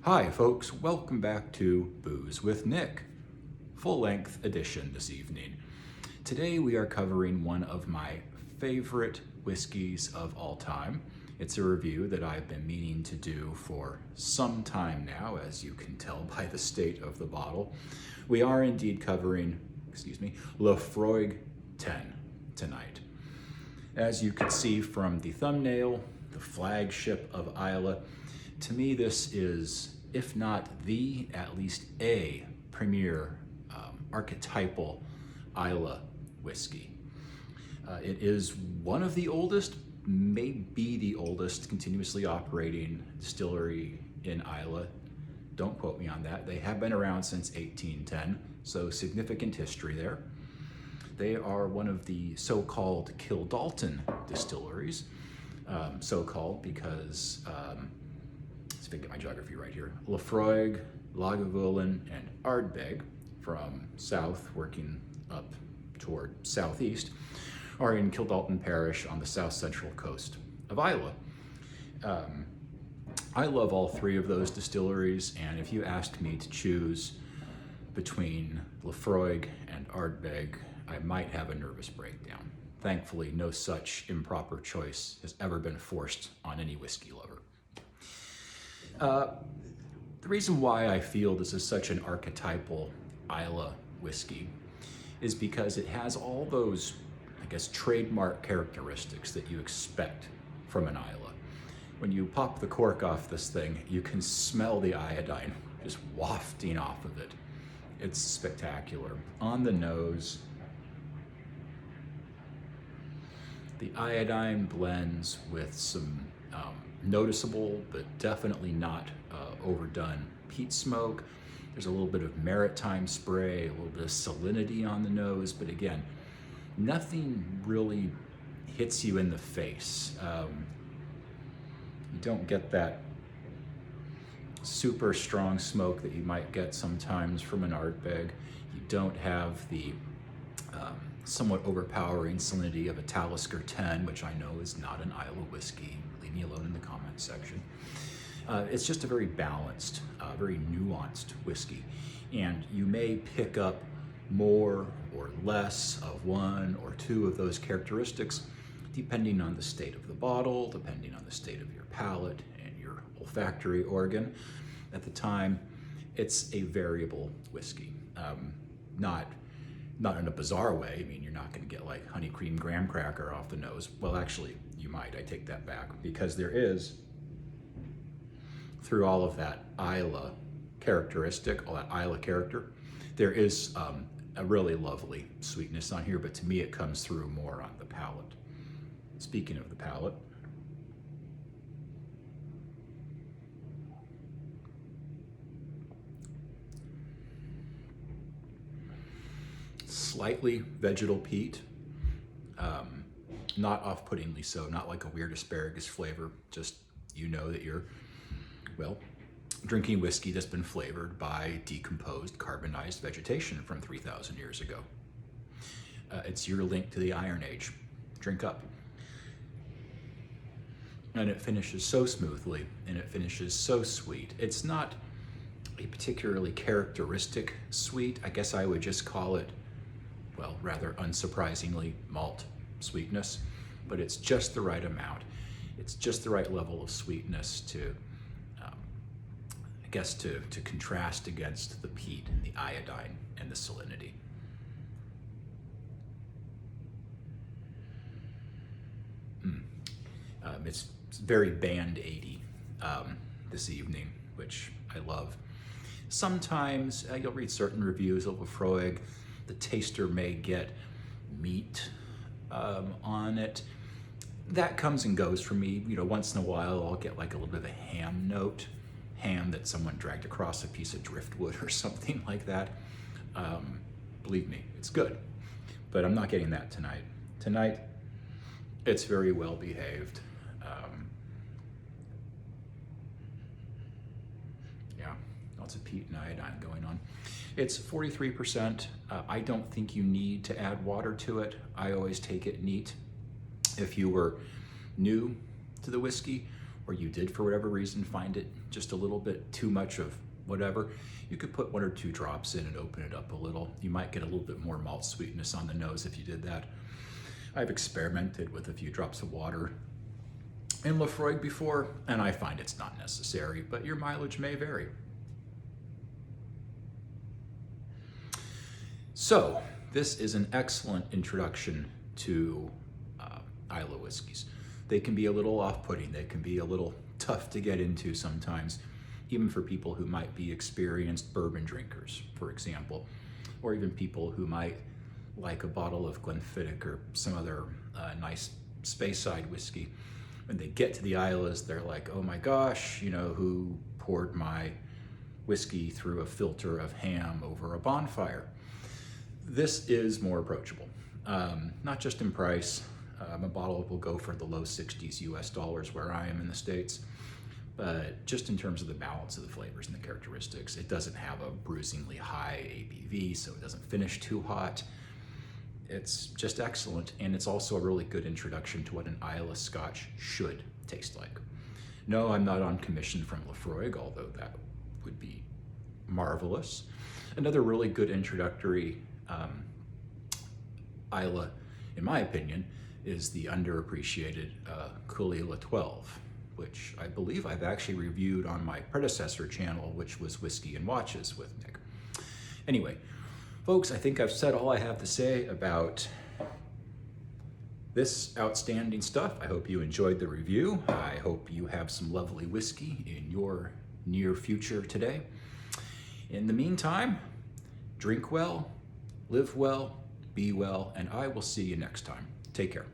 Hi folks, welcome back to Booze with Nick, full-length edition this evening. Today we are covering one of my favorite whiskeys of all time. It's a review that I've been meaning to do for some time now, as you can tell by the state of the bottle. We are indeed covering, Laphroaig 10 tonight. As you can see from the thumbnail, the flagship of Islay, to me this is, if not the, at least a premier archetypal Islay whiskey. It is one of the oldest, maybe the oldest continuously operating distillery in Islay. Don't quote me on that. They have been around since 1810, so significant history there. They are one of the so-called Kildalton distilleries, so-called because, let's get my geography right here, Laphroaig, Lagavulin, and Ardbeg from south working up toward southeast are in Kildalton Parish on the south central coast of Islay. I love all three of those distilleries, and if you asked me to choose between Laphroaig and Ardbeg, I might have a nervous breakdown. Thankfully, no such improper choice has ever been forced on any whiskey lover. The reason why I feel this is such an archetypal Islay whiskey is because it has all those, I guess, trademark characteristics that you expect from an Islay. When you pop the cork off this thing, you can smell the iodine just wafting off of it. It's spectacular. On the nose, the iodine blends with some noticeable, but definitely not overdone peat smoke. There's a little bit of maritime spray, a little bit of salinity on the nose, but again, nothing really hits you in the face. You don't get that super strong smoke that you might get sometimes from an Ardbeg. You don't have the somewhat overpowering salinity of a Talisker 10, which I know is not an Islay whiskey. Leave me alone in the comments section. It's just a very balanced, very nuanced whiskey. And you may pick up more or less of one or two of those characteristics, depending on the state of the bottle, depending on the state of your palate and your olfactory organ. At the time, it's a variable whiskey. Not in a bizarre way. I mean, you're not going to get like honey cream graham cracker off the nose. Well, actually, you might. I take that back, because there is, through all of that Islay characteristic, all that Islay character, there is a really lovely sweetness on here, but to me it comes through more on the palate. Speaking of the palate, slightly vegetal peat, not off-puttingly so, not like a weird asparagus flavor, just you know that you're, well, drinking whiskey that's been flavored by decomposed, carbonized vegetation from 3,000 years ago. It's your link to the Iron Age. Drink up. And it finishes so smoothly, and it finishes so sweet. It's not a particularly characteristic sweet. I guess I would just call it, well, rather unsurprisingly, malt sweetness, but it's just the right amount. It's just the right level of sweetness to, I guess, to contrast against the peat and the iodine and the salinity. It's very Band-Aidy this evening, which I love. Sometimes you'll read certain reviews of Laphroaig, the taster may get meat on it. That comes and goes for me. You know, once in a while I'll get like a little bit of a ham note, ham that someone dragged across a piece of driftwood or something like that. Believe me, it's good, but I'm not getting that tonight. Tonight, it's very well behaved. Yeah, lots of peat and iodine going on. It's 43%. I don't think you need to add water to it. I always take it neat. If you were new to the whiskey, or you did for whatever reason find it just a little bit too much of whatever, you could put 1 or 2 drops in and open it up a little. You might get a little bit more malt sweetness on the nose if you did that. I've experimented with a few drops of water in Laphroaig before, and I find it's not necessary, but your mileage may vary. So, this is an excellent introduction to Islay whiskeys. They can be a little off-putting, they can be a little tough to get into sometimes, even for people who might be experienced bourbon drinkers, for example, or even people who might like a bottle of Glenfiddich or some other nice Speyside whiskey. When they get to the Islas, they're like, oh my gosh, you know, who poured my whiskey through a filter of ham over a bonfire? This is more approachable, not just in price. A bottle will go for the low 60s US dollars where I am in the States, but just in terms of the balance of the flavors and the characteristics, it doesn't have a bruisingly high ABV, so it doesn't finish too hot. It's just excellent, and it's also a really good introduction to what an Islay Scotch should taste like. No, I'm not on commission from Laphroaig, although that would be marvelous. Another really good introductory Islay, in my opinion, is the underappreciated Coal Ila 12, which I believe I've actually reviewed on my predecessor channel, which was Whiskey and Watches with Nick. Anyway, folks, I think I've said all I have to say about this outstanding stuff. I hope you enjoyed the review. I hope you have some lovely whiskey in your near future today. In the meantime, drink well, live well, be well, and I will see you next time. Take care.